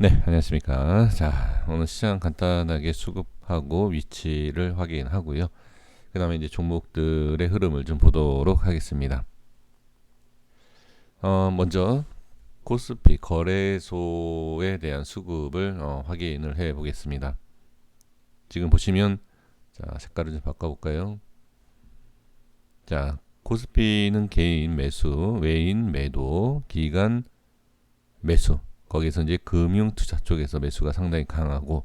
네, 안녕하십니까. 자, 오늘 시장 간단하게 수급하고 위치를 확인하고요. 그 다음에 이제 종목들의 흐름을 좀 보도록 하겠습니다. 먼저 코스피 거래소에 대한 수급을 확인을 해 보겠습니다. 지금 보시면, 자, 색깔을 좀 바꿔볼까요? 자, 코스피는 개인 매수, 외인 매도, 기관 매수. 거기서 이제 금융 투자 쪽에서 매수가 상당히 강하고,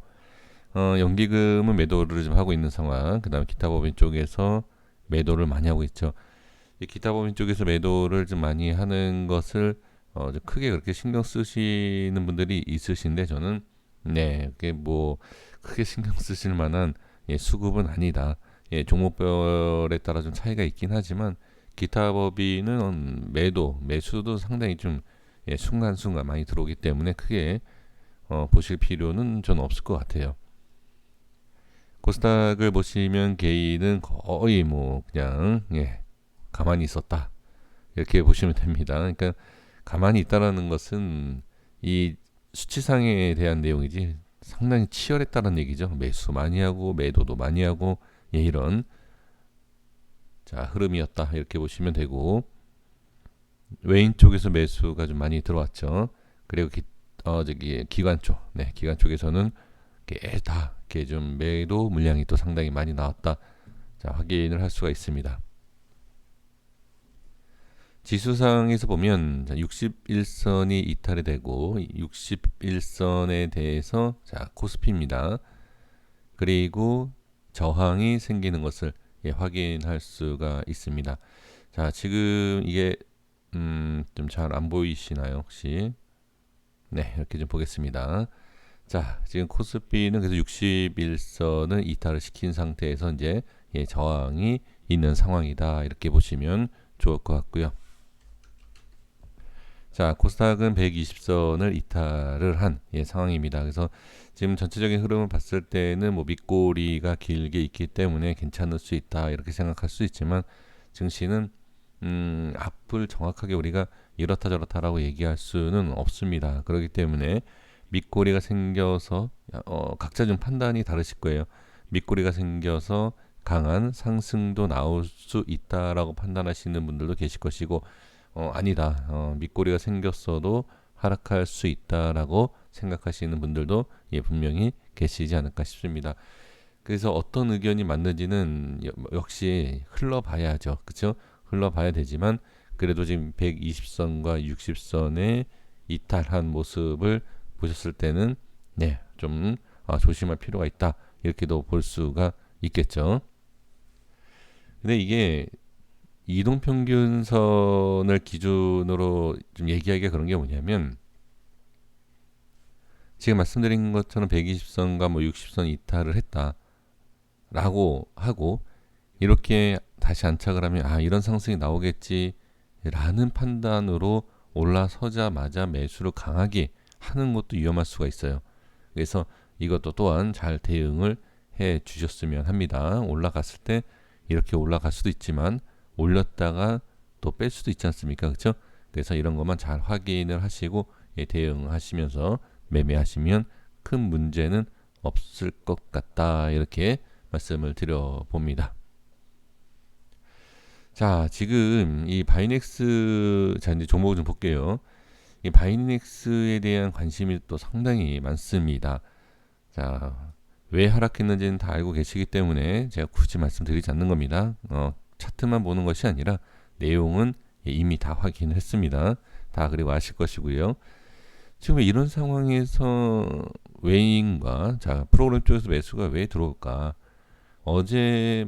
연기금은 매도를 좀 하고 있는 상황. 그 다음에 기타 법인 쪽에서 매도를 많이 하고 있죠. 이 기타 법인 쪽에서 매도를 좀 많이 하는 것을 좀 크게 그렇게 신경 쓰시는 분들이 있으신데, 저는 네, 그게 뭐 크게 신경 쓰실 만한 수급은 아니다. 종목별에 따라 좀 차이가 있긴 하지만 기타 법인은 매도, 매수도 상당히 좀 순간순간 많이 들어오기 때문에 크게 보실 필요는 저는 없을 것 같아요. 코스닥을 보시면 개인은 거의 뭐 그냥 가만히 있었다 이렇게 보시면 됩니다. 그러니까 가만히 있다라는 것은 이 수치상에 대한 내용이지 상당히 치열했다는 얘기죠. 매수 많이 하고 매도도 많이 하고 이런 자 흐름이었다 이렇게 보시면 되고, 외인 쪽에서 매수가 좀 많이 들어왔죠. 그리고 저기 기관 쪽, 네, 기관 쪽에서는 다 이렇게 좀 매도 물량이 또 상당히 많이 나왔다. 자, 확인을 할 수가 있습니다. 지수상에서 보면 61선이 이탈이 되고 61선에 대해서 자 코스피입니다. 그리고 저항이 생기는 것을 확인할 수가 있습니다. 자, 지금 이게 좀 잘 안 보이시나요 혹시? 네, 이렇게 좀 보겠습니다. 자, 지금 코스피는 그래서 61선을 이탈을 시킨 상태에서 이제 저항이 있는 상황이다 이렇게 보시면 좋을 것 같고요. 자, 코스닥은 120선을 이탈을 한 상황입니다. 그래서 지금 전체적인 흐름을 봤을 때는 뭐 밑꼬리가 길게 있기 때문에 괜찮을 수 있다 이렇게 생각할 수 있지만, 증시는 앞을 정확하게 우리가 이렇다 저렇다라고 얘기할 수는 없습니다. 그렇기 때문에 밑꼬리가 생겨서 각자 좀 판단이 다르실 거예요. 밑꼬리가 생겨서 강한 상승도 나올 수 있다라고 판단하시는 분들도 계실 것이고, 아니다. 밑꼬리가 생겼어도 하락할 수 있다라고 생각하시는 분들도 분명히 계시지 않을까 싶습니다. 그래서 어떤 의견이 맞는지는 역시 흘러봐야죠. 그렇죠? 흘러봐야 되지만 그래도 지금 120선과 60선의 이탈한 모습을 보셨을 때는 좀 조심할 필요가 있다. 이렇게도 볼 수가 있겠죠. 근데 이게 이동평균선을 기준으로 좀 얘기하기가 그런 게 뭐냐면, 지금 말씀드린 것처럼 120선과 뭐 60선 이탈을 했다라고 하고 이렇게 다시 안착을 하면 이런 상승이 나오겠지라는 판단으로 올라서자마자 매수를 강하게 하는 것도 위험할 수가 있어요. 그래서 이것도 또한 잘 대응을 해 주셨으면 합니다. 올라갔을 때 이렇게 올라갈 수도 있지만 올렸다가 또 뺄 수도 있지 않습니까? 그렇죠? 그래서 이런 것만 잘 확인을 하시고 대응하시면서 매매하시면 큰 문제는 없을 것 같다 이렇게 말씀을 드려 봅니다. 자, 지금 이 바이넥스, 자 이제 종목을 좀 볼게요. 이 바이넥스에 대한 관심이 또 상당히 많습니다. 자, 왜 하락했는지는 다 알고 계시기 때문에 제가 굳이 말씀드리지 않는 겁니다. 차트만 보는 것이 아니라 내용은 이미 다 확인했습니다. 다 그리고 아실 것이고요. 지금 이런 상황에서 외인과 자 프로그램 쪽에서 매수가 왜 들어올까? 어제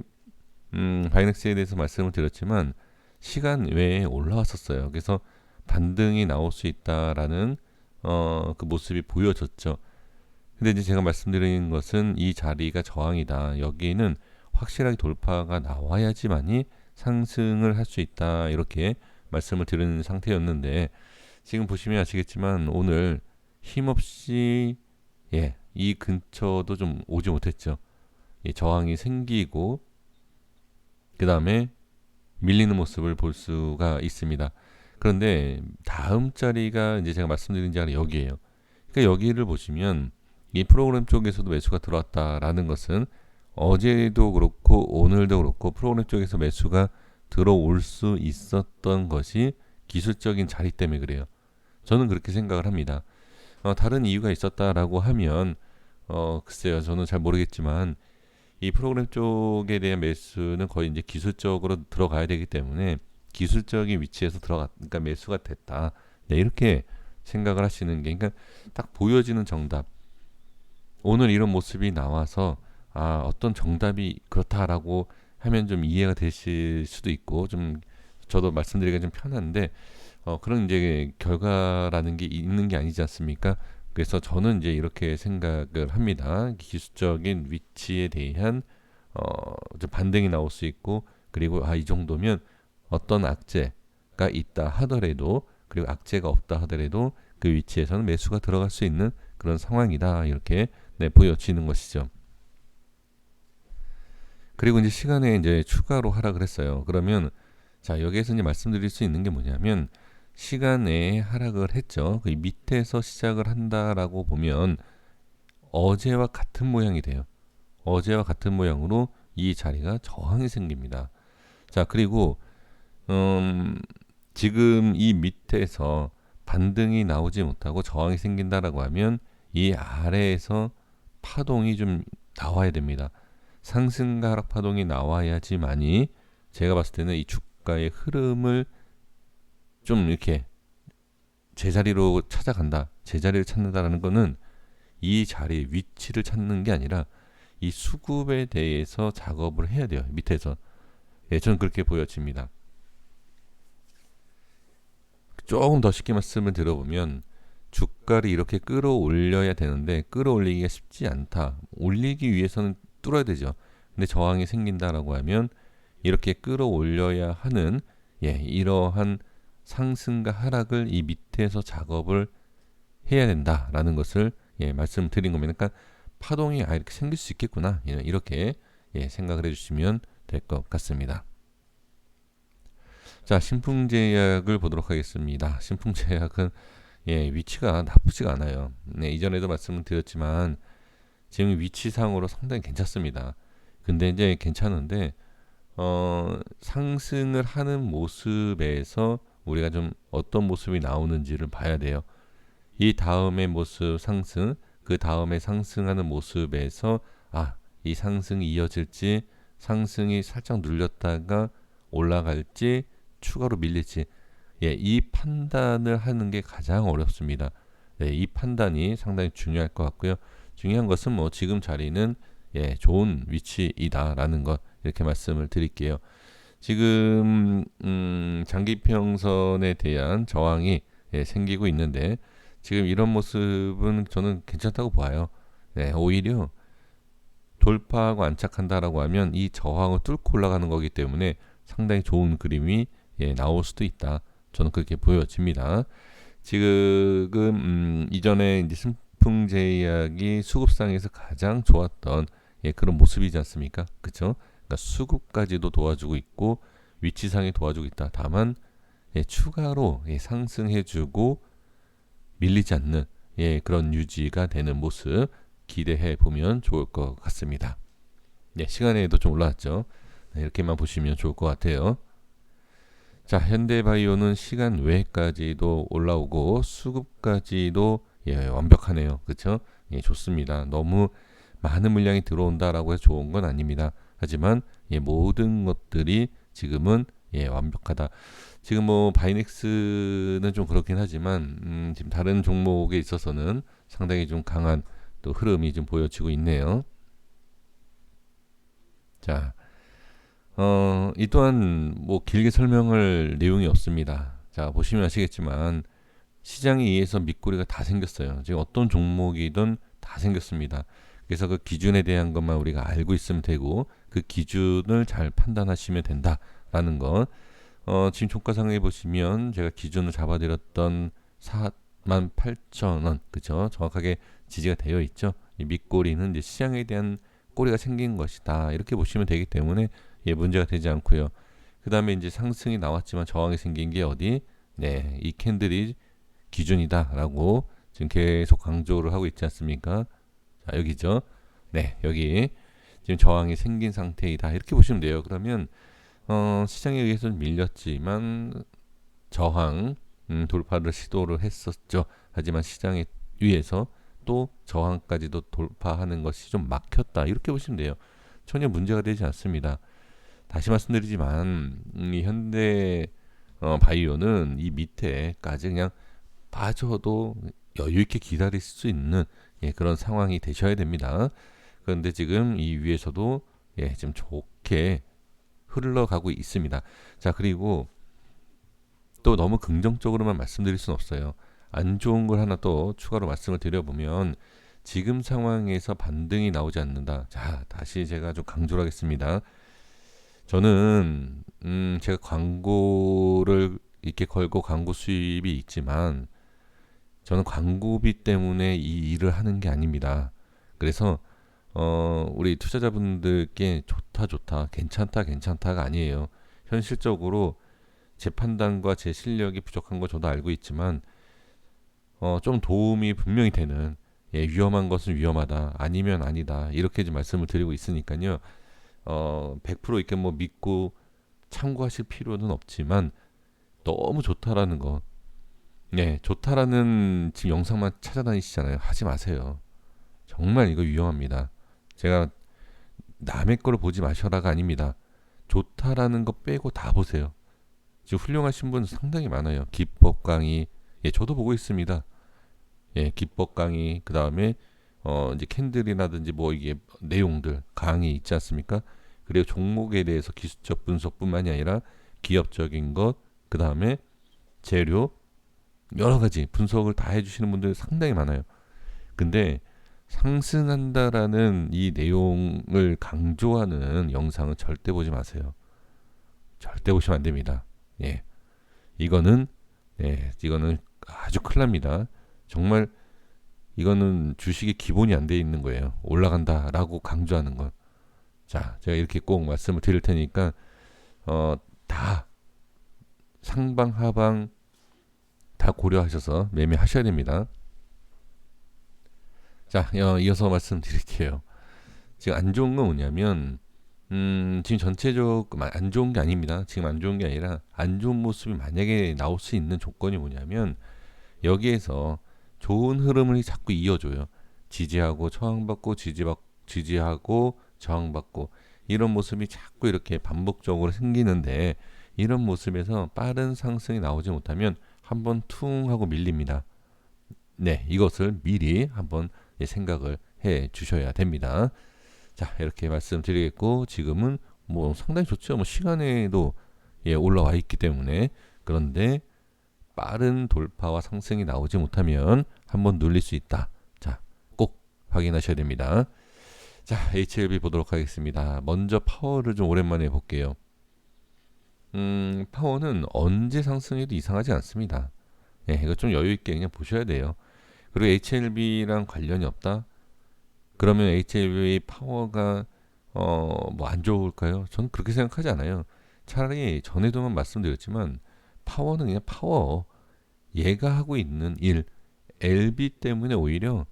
바이넥스에 대해서 말씀을 드렸지만 시간 외에 올라왔었어요. 그래서 반등이 나올 수 있다라는 그 모습이 보여졌죠. 근데 이제 제가 말씀드린 것은 이 자리가 저항이다. 여기는 확실하게 돌파가 나와야지만이 상승을 할 수 있다. 이렇게 말씀을 드리는 상태였는데, 지금 보시면 아시겠지만 오늘 힘없이 이 근처도 좀 오지 못했죠. 저항이 생기고 그 다음에 밀리는 모습을 볼 수가 있습니다. 그런데 다음 자리가 이제 제가 말씀드린 자리가 여기에요. 그러니까 여기를 보시면 이 프로그램 쪽에서도 매수가 들어왔다라는 것은 어제도 그렇고 오늘도 그렇고 프로그램 쪽에서 매수가 들어올 수 있었던 것이 기술적인 자리 때문에 그래요. 저는 그렇게 생각을 합니다. 다른 이유가 있었다라고 하면 글쎄요, 저는 잘 모르겠지만 이 프로그램 쪽에 대한 매수는 거의 이제 기술적으로 들어가야 되기 때문에 기술적인 위치에서 그러니까 매수가 됐다. 네, 이렇게 생각을 하시는 게, 그러니까 딱 보여지는 정답. 오늘 이런 모습이 나와서 어떤 정답이 그렇다라고 하면 좀 이해가 되실 수도 있고 좀 저도 말씀드리기가 좀 편한데 그런 이제 결과라는 게 있는 게 아니지 않습니까? 그래서 저는 이제 이렇게 생각을 합니다. 기술적인 위치에 대한 좀 반등이 나올 수 있고 그리고 이 정도면 어떤 악재가 있다 하더라도 그리고 악재가 없다 하더라도 그 위치에서는 매수가 들어갈 수 있는 그런 상황이다 이렇게 보여지는 것이죠. 그리고 이제 시간에 이제 추가로 하락을 했어요. 그러면 자 여기에서 이제 말씀드릴 수 있는 게 뭐냐면 시간에 하락을 했죠. 그 밑에서 시작을 한다라고 보면 어제와 같은 모양이 돼요. 어제와 같은 모양으로 이 자리가 저항이 생깁니다. 자 그리고 지금 이 밑에서 반등이 나오지 못하고 저항이 생긴다라고 하면 이 아래에서 파동이 좀 나와야 됩니다. 상승과 하락 파동이 나와야지만이 제가 봤을 때는 이 주가의 흐름을 좀 이렇게 제자리로 찾아간다. 제자리를 찾는다라는 거는 이 자리의 위치를 찾는 게 아니라 이 수급에 대해서 작업을 해야 돼요. 밑에서. 예, 저는 그렇게 보여집니다. 조금 더 쉽게 말씀을 들어보면 주가를 이렇게 끌어올려야 되는데 끌어올리기가 쉽지 않다. 올리기 위해서는 뚫어야 되죠. 근데 저항이 생긴다라고 하면 이렇게 끌어올려야 하는 이러한 상승과 하락을 이 밑에서 작업을 해야 된다라는 것을 말씀드린 겁니다. 그러니까 파동이 이렇게 생길 수 있겠구나 이렇게 생각을 해주시면 될 것 같습니다. 자 신풍제약을 보도록 하겠습니다. 신풍제약은 위치가 나쁘지가 않아요. 이전에도 말씀을 드렸지만 지금 위치상으로 상당히 괜찮습니다. 근데 이제 괜찮은데 상승을 하는 모습에서 우리가 좀 어떤 모습이 나오는지를 봐야 돼요. 이 다음의 모습 상승, 그 다음에 상승하는 모습에서 이 상승이 이어질지 상승이 살짝 눌렸다가 올라갈지 추가로 밀릴지 이 판단을 하는 게 가장 어렵습니다. 이 판단이 상당히 중요할 것 같고요. 중요한 것은 뭐 지금 자리는 좋은 위치이다라는 것 이렇게 말씀을 드릴게요. 지금 장기평선에 대한 저항이 생기고 있는데 지금 이런 모습은 저는 괜찮다고 봐요. 오히려 돌파하고 안착한다라고 하면 이 저항을 뚫고 올라가는 거기 때문에 상당히 좋은 그림이 나올 수도 있다. 저는 그렇게 보여집니다. 지금 이전에 이제 신풍제약이 수급상에서 가장 좋았던 그런 모습이지 않습니까? 그렇죠? 그러니까 수급까지도 도와주고 있고 위치상에 도와주고 있다. 다만 추가로 상승해주고 밀리지 않는 그런 유지가 되는 모습 기대해 보면 좋을 것 같습니다. 시간에도 좀 올라왔죠. 이렇게만 보시면 좋을 것 같아요. 자, 현대바이오는 시간 외까지도 올라오고 수급까지도 완벽하네요. 그렇죠? 좋습니다. 너무 많은 물량이 들어온다라고 해서 좋은 건 아닙니다. 하지만 모든 것들이 지금은 완벽하다. 지금 뭐 바이넥스는 좀 그렇긴 하지만 지금 다른 종목에 있어서는 상당히 좀 강한 또 흐름이 좀 보여지고 있네요. 자, 이 또한 뭐 길게 설명할 내용이 없습니다. 자, 보시면 아시겠지만 시장에 의해서 밑꼬리가 다 생겼어요. 지금 어떤 종목이든 다 생겼습니다. 그래서 그 기준에 대한 것만 우리가 알고 있으면 되고 그 기준을 잘 판단하시면 된다라는 것. 지금 종가상에 보시면 제가 기준을 잡아드렸던 48,000원 그죠? 정확하게 지지가 되어 있죠. 이 밑꼬리는 이제 시장에 대한 꼬리가 생긴 것이다. 이렇게 보시면 되기 때문에 문제가 되지 않고요. 그 다음에 이제 상승이 나왔지만 저항이 생긴 게 어디? 이 캔들이 기준이다라고 지금 계속 강조를 하고 있지 않습니까? 자, 여기죠. 네, 여기 지금 저항이 생긴 상태이다. 이렇게 보시면 돼요. 그러면 시장에 의해서 밀렸지만 저항 돌파를 시도를 했었죠. 하지만 시장에 위에서 또 저항까지도 돌파하는 것이 좀 막혔다. 이렇게 보시면 돼요. 전혀 문제가 되지 않습니다. 다시 말씀드리지만 이 현대 바이오는 이 밑에까지 그냥 빠져도 여유 있게 기다릴 수 있는 그런 상황이 되셔야 됩니다. 그런데 지금 이 위에서도 지금 좋게 흘러가고 있습니다. 자, 그리고 또 너무 긍정적으로만 말씀드릴 수는 없어요. 안 좋은 걸 하나 또 추가로 말씀을 드려보면 지금 상황에서 반등이 나오지 않는다. 자, 다시 제가 좀 강조를 하겠습니다. 저는 제가 광고를 이렇게 걸고 광고 수입이 있지만 저는 광고비 때문에 이 일을 하는 게 아닙니다. 그래서 우리 투자자분들께 좋다, 괜찮다가 아니에요. 현실적으로 제 판단과 제 실력이 부족한 거 저도 알고 있지만 좀 도움이 분명히 되는 위험한 것은 위험하다, 아니면 아니다 이렇게 좀 말씀을 드리고 있으니까요. 100% 이렇게 뭐 믿고 참고하실 필요는 없지만 너무 좋다라는 거, 좋다라는 지금 영상만 찾아다니시잖아요. 하지 마세요. 정말 이거 위험합니다. 제가 남의 거를 보지 마셔라가 아닙니다. 좋다라는 거 빼고 다 보세요. 지금 훌륭하신 분 상당히 많아요. 기법 강의, 저도 보고 있습니다. 기법 강의, 그 다음에 이제 캔들이라든지 뭐 이게 내용들 강의 있지 않습니까? 그리고 종목에 대해서 기술적 분석뿐만이 아니라 기업적인 것, 그 다음에 재료, 여러 가지 분석을 다 해주시는 분들 상당히 많아요. 근데 상승한다라는 이 내용을 강조하는 영상은 절대 보지 마세요. 절대 보시면 안 됩니다. 이거는 이거는 아주 큰일 납니다. 정말 이거는 주식이 기본이 안 돼 있는 거예요. 올라간다라고 강조하는 건. 자, 제가 이렇게 꼭 말씀을 드릴 테니까 다 상방 하방 다 고려하셔서 매매하셔야 됩니다. 자, 이어서 말씀드릴게요. 지금 안 좋은 건 뭐냐면 지금 전체적으로 안 좋은 게 아닙니다. 지금 안 좋은 게 아니라 안 좋은 모습이 만약에 나올 수 있는 조건이 뭐냐면 여기에서 좋은 흐름을 자꾸 이어줘요. 지지하고 저항받고 지지하고 저항받고 이런 모습이 자꾸 이렇게 반복적으로 생기는데 이런 모습에서 빠른 상승이 나오지 못하면 한번 퉁 하고 밀립니다. 이것을 미리 한번 생각을 해 주셔야 됩니다. 자, 이렇게 말씀드리겠고 지금은 뭐 상당히 좋죠. 뭐 시간에도 올라와 있기 때문에. 그런데 빠른 돌파와 상승이 나오지 못하면 한번 눌릴 수 있다. 자, 꼭 확인하셔야 됩니다. 자, HLB 보도록 하겠습니다. 먼저 파워를 좀 오랜만에 볼게요. 파워는 언제 상승해도 이상하지 않습니다. 이거 좀 여유 있게 그냥 보셔야 돼요. 그리고 HLB랑 관련이 없다? 그러면 HLB 파워가 뭐 안 좋을까요? 저는 그렇게 생각하지 않아요. 차라리 전에도만 말씀드렸지만 파워는 그냥 파워. 얘가 하고 있는 일, LB 때문에 오히려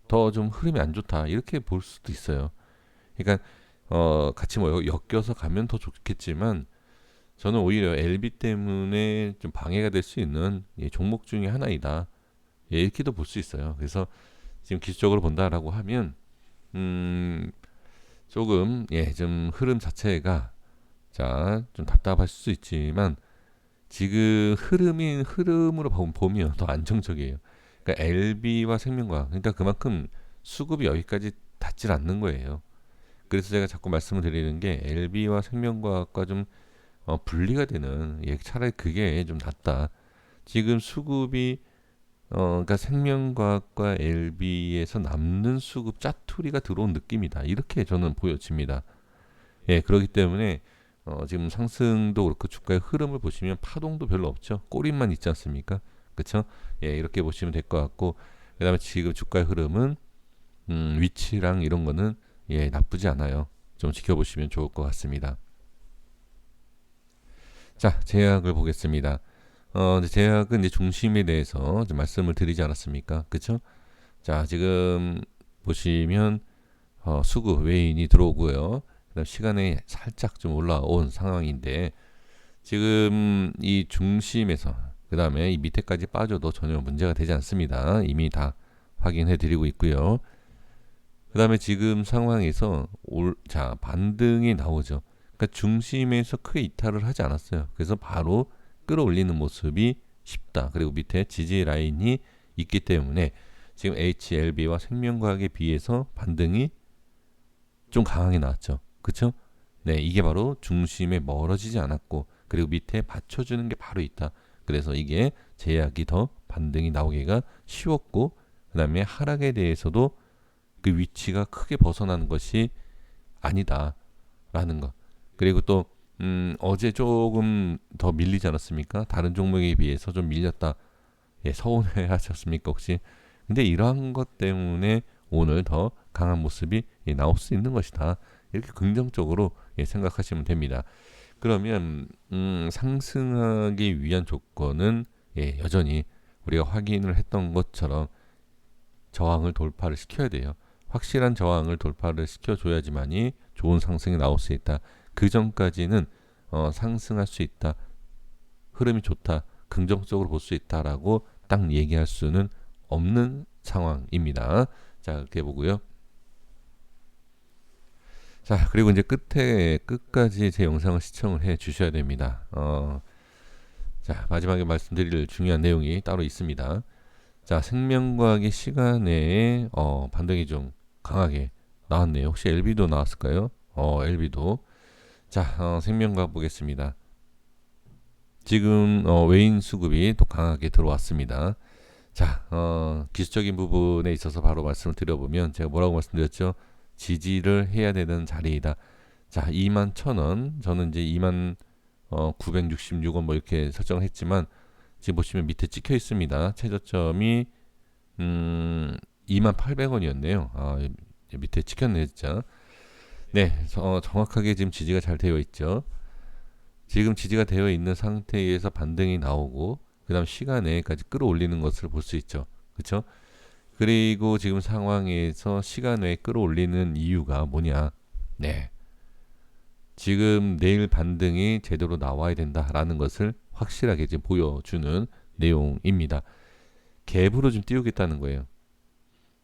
더 좀 흐름이 안 좋다. 이렇게 볼 수도 있어요. 그러니까 같이 뭐 엮여서 가면 더 좋겠지만 저는 오히려 LB 때문에 좀 방해가 될 수 있는 종목 중에 하나이다. 이렇게도 볼 수 있어요. 그래서 지금 기술적으로 본다라고 하면 조금 좀 흐름 자체가 좀 답답할 수 있지만 지금 흐름으로 보면 더 안정적이에요. 그러니까 LB와 생명과학, 그러니까 그만큼 수급이 여기까지 닿질 않는 거예요. 그래서 제가 자꾸 말씀을 드리는 게 LB와 생명과학과 좀 분리가 되는, 차라리 그게 좀 낫다. 지금 수급이 그러니까 생명과학과 LB에서 남는 수급 짜투리가 들어온 느낌이다. 이렇게 저는 보여집니다. 그렇기 때문에 지금 상승도 그렇고 주가의 흐름을 보시면 파동도 별로 없죠. 꼬리만 있지 않습니까? 그렇죠? 이렇게 보시면 될 것 같고, 그다음에 지금 주가의 흐름은 위치랑 이런 거는 나쁘지 않아요. 좀 지켜보시면 좋을 것 같습니다. 자, 제약을 보겠습니다. 이제 제약은 이제 중심에 대해서 좀 말씀을 드리지 않았습니까? 그쵸? 자, 지금 보시면 수급 외인이 들어오고요. 그다음 시간이 살짝 좀 올라온 상황인데 지금 이 중심에서 그다음에 이 밑에까지 빠져도 전혀 문제가 되지 않습니다. 이미 다 확인해 드리고 있고요. 그다음에 지금 상황에서 자, 반등이 나오죠. 그러니까 중심에서 크게 이탈을 하지 않았어요. 그래서 바로 끌어올리는 모습이 쉽다. 그리고 밑에 지지 라인이 있기 때문에 지금 HLB와 생명과학에 비해서 반등이 좀 강하게 나왔죠. 그쵸? 네, 이게 바로 중심에 멀어지지 않았고 그리고 밑에 받쳐주는 게 바로 있다. 그래서 이게 제약이 더 반등이 나오기가 쉬웠고 그 다음에 하락에 대해서도 그 위치가 크게 벗어나는 것이 아니다라는 것. 그리고 또 어제 조금 더 밀리지 않았습니까? 다른 종목에 비해서 좀 밀렸다. 예, 서운해 하셨습니까 혹시? 근데 이러한 것 때문에 오늘 더 강한 모습이 나올 수 있는 것이다. 이렇게 긍정적으로 생각하시면 됩니다. 그러면 상승하기 위한 조건은 여전히 우리가 확인을 했던 것처럼 저항을 돌파를 시켜야 돼요. 확실한 저항을 돌파를 시켜줘야지만이 좋은 상승이 나올 수 있다. 그 전까지는 상승할 수 있다. 흐름이 좋다. 긍정적으로 볼 수 있다라고 딱 얘기할 수는 없는 상황입니다. 자, 이렇게 보고요. 자, 그리고 이제 끝까지 제 영상을 시청을 해 주셔야 됩니다. 자, 마지막에 말씀드릴 중요한 내용이 따로 있습니다. 자, 생명과학의 시간에 반등이 좀 강하게 나왔네요. 혹시 LB도 나왔을까요? LB도. 자, 생명과학 보겠습니다. 지금 외인 수급이 또 강하게 들어왔습니다. 자, 기술적인 부분에 있어서 바로 말씀을 드려보면 제가 뭐라고 말씀드렸죠? 지지를 해야 되는 자리이다. 자, 21,000원. 저는 이제 2966원 뭐 이렇게 설정을 했지만 지금 보시면 밑에 찍혀 있습니다. 최저점이 28,000원이었네요. 밑에 찍혔네요, 진짜. 네, 정확하게 지금 지지가 잘 되어 있죠. 지금 지지가 되어 있는 상태에서 반등이 나오고 그다음 시간에까지 끌어올리는 것을 볼 수 있죠. 그렇죠? 그리고 지금 상황에서 시간 외에 끌어올리는 이유가 뭐냐? 네. 지금 내일 반등이 제대로 나와야 된다라는 것을 확실하게 지금 보여주는 내용입니다. 갭으로 좀 띄우겠다는 거예요.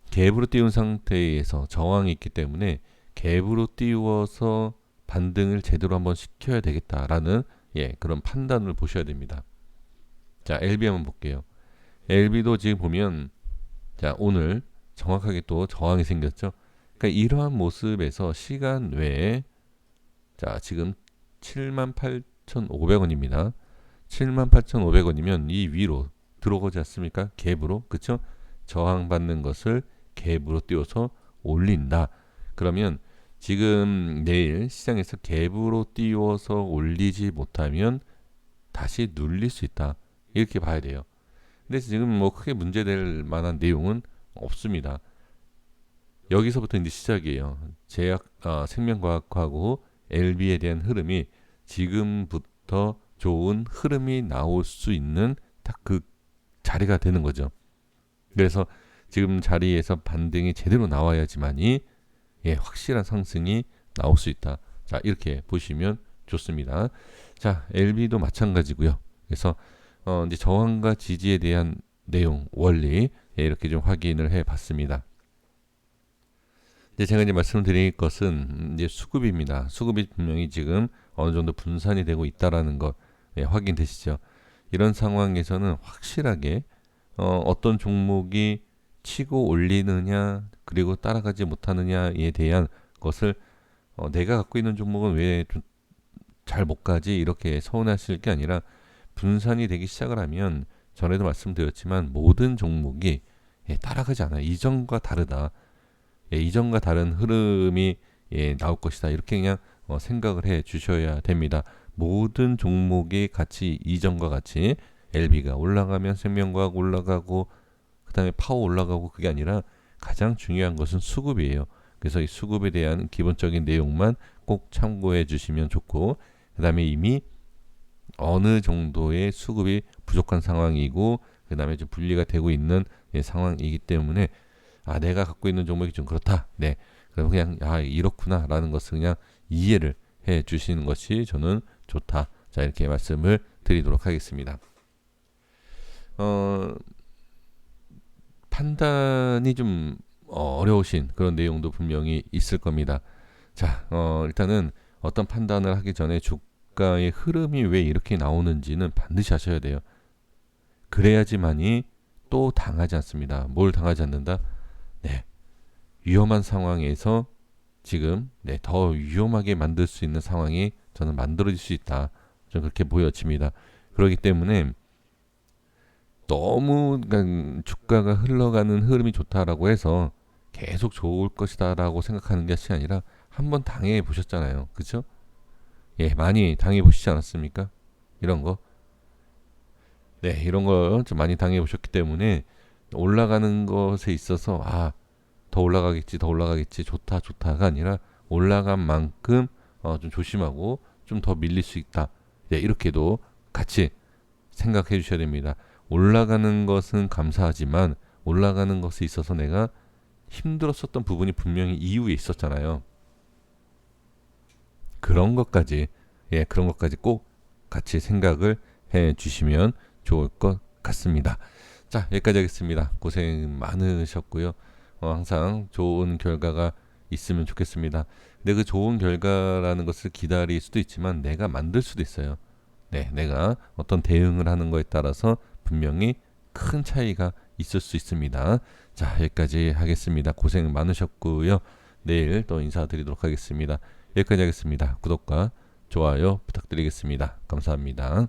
갭으로 띄운 상태에서 저항이 있기 때문에 갭으로 띄워서 반등을 제대로 한번 시켜야 되겠다라는 그런 판단을 보셔야 됩니다. 자, LB 한번 볼게요. LB도 지금 보면 자, 오늘 정확하게 또 저항이 생겼죠. 그러니까 이러한 모습에서 시간 외에 자, 지금 78,500원입니다. 78,500원이면 이 위로 들어오지 않습니까? 갭으로. 그쵸? 저항받는 것을 갭으로 띄워서 올린다. 그러면 지금 내일 시장에서 갭으로 띄워서 올리지 못하면 다시 눌릴 수 있다. 이렇게 봐야 돼요. 근데 지금 뭐 크게 문제될 만한 내용은 없습니다. 여기서부터 이제 시작이에요. 생명과학하고 LB에 대한 흐름이 지금부터 좋은 흐름이 나올 수 있는 딱 그 자리가 되는 거죠. 그래서 지금 자리에서 반등이 제대로 나와야지만이 확실한 상승이 나올 수 있다. 자, 이렇게 보시면 좋습니다. 자, LB도 마찬가지고요. 그래서 이제 저항과 지지에 대한 내용, 원리 이렇게 좀 확인을 해봤습니다. 이제 제가 이제 말씀드릴 것은 이제 수급입니다. 수급이 분명히 지금 어느 정도 분산이 되고 있다라는 것 확인되시죠? 이런 상황에서는 확실하게 어떤 종목이 치고 올리느냐 그리고 따라가지 못하느냐에 대한 것을 내가 갖고 있는 종목은 왜 잘 못 가지 이렇게 서운하실 게 아니라 분산이 되기 시작을 하면 전에도 말씀드렸지만 모든 종목이 따라가지 않아요. 이전과 다르다. 이전과 다른 흐름이 나올 것이다. 이렇게 그냥 생각을 해 주셔야 됩니다. 모든 종목이 같이 이전과 같이 LB가 올라가면 생명과학 올라가고 그 다음에 파워 올라가고 그게 아니라 가장 중요한 것은 수급이에요. 그래서 이 수급에 대한 기본적인 내용만 꼭 참고해 주시면 좋고 그 다음에 이미 어느 정도의 수급이 부족한 상황이고 그 다음에 좀 분리가 되고 있는 상황이기 때문에 내가 갖고 있는 종목이 좀 그렇다. 네, 그럼 그냥 이렇구나 라는 것을 그냥 이해를 해 주시는 것이 저는 좋다. 자, 이렇게 말씀을 드리도록 하겠습니다. 판단이 좀 어려우신 그런 내용도 분명히 있을 겁니다. 자, 일단은 어떤 판단을 하기 전에 주가의 흐름이 왜 이렇게 나오는지는 반드시 아셔야 돼요. 그래야지만이 또 당하지 않습니다. 뭘 당하지 않는다? 네, 위험한 상황에서 지금 더 위험하게 만들 수 있는 상황이 저는 만들어질 수 있다. 저는 그렇게 보여집니다. 그렇기 때문에 너무 주가가 흘러가는 흐름이 좋다라고 해서 계속 좋을 것이다라고 생각하는 것이 아니라 한번 당해 보셨잖아요. 그렇죠? 예, 많이 당해 보시지 않았습니까? 이런 거. 네, 이런 거 좀 많이 당해 보셨기 때문에 올라가는 것에 있어서 더 올라가겠지, 더 올라가겠지, 좋다, 좋다가 아니라 올라간 만큼 좀 조심하고 좀 더 밀릴 수 있다. 네, 이렇게도 같이 생각해 주셔야 됩니다. 올라가는 것은 감사하지만 올라가는 것에 있어서 내가 힘들었었던 부분이 분명히 이유에 있었잖아요. 그런 것까지 그런 것까지 꼭 같이 생각을 해 주시면 좋을 것 같습니다. 자, 여기까지 하겠습니다. 고생 많으셨고요. 항상 좋은 결과가 있으면 좋겠습니다. 근데 그 좋은 결과라는 것을 기다릴 수도 있지만 내가 만들 수도 있어요. 네, 내가 어떤 대응을 하는 거에 따라서 분명히 큰 차이가 있을 수 있습니다. 자, 여기까지 하겠습니다. 고생 많으셨고요. 내일 또 인사드리도록 하겠습니다. 여기까지 하겠습니다. 구독과 좋아요 부탁드리겠습니다. 감사합니다.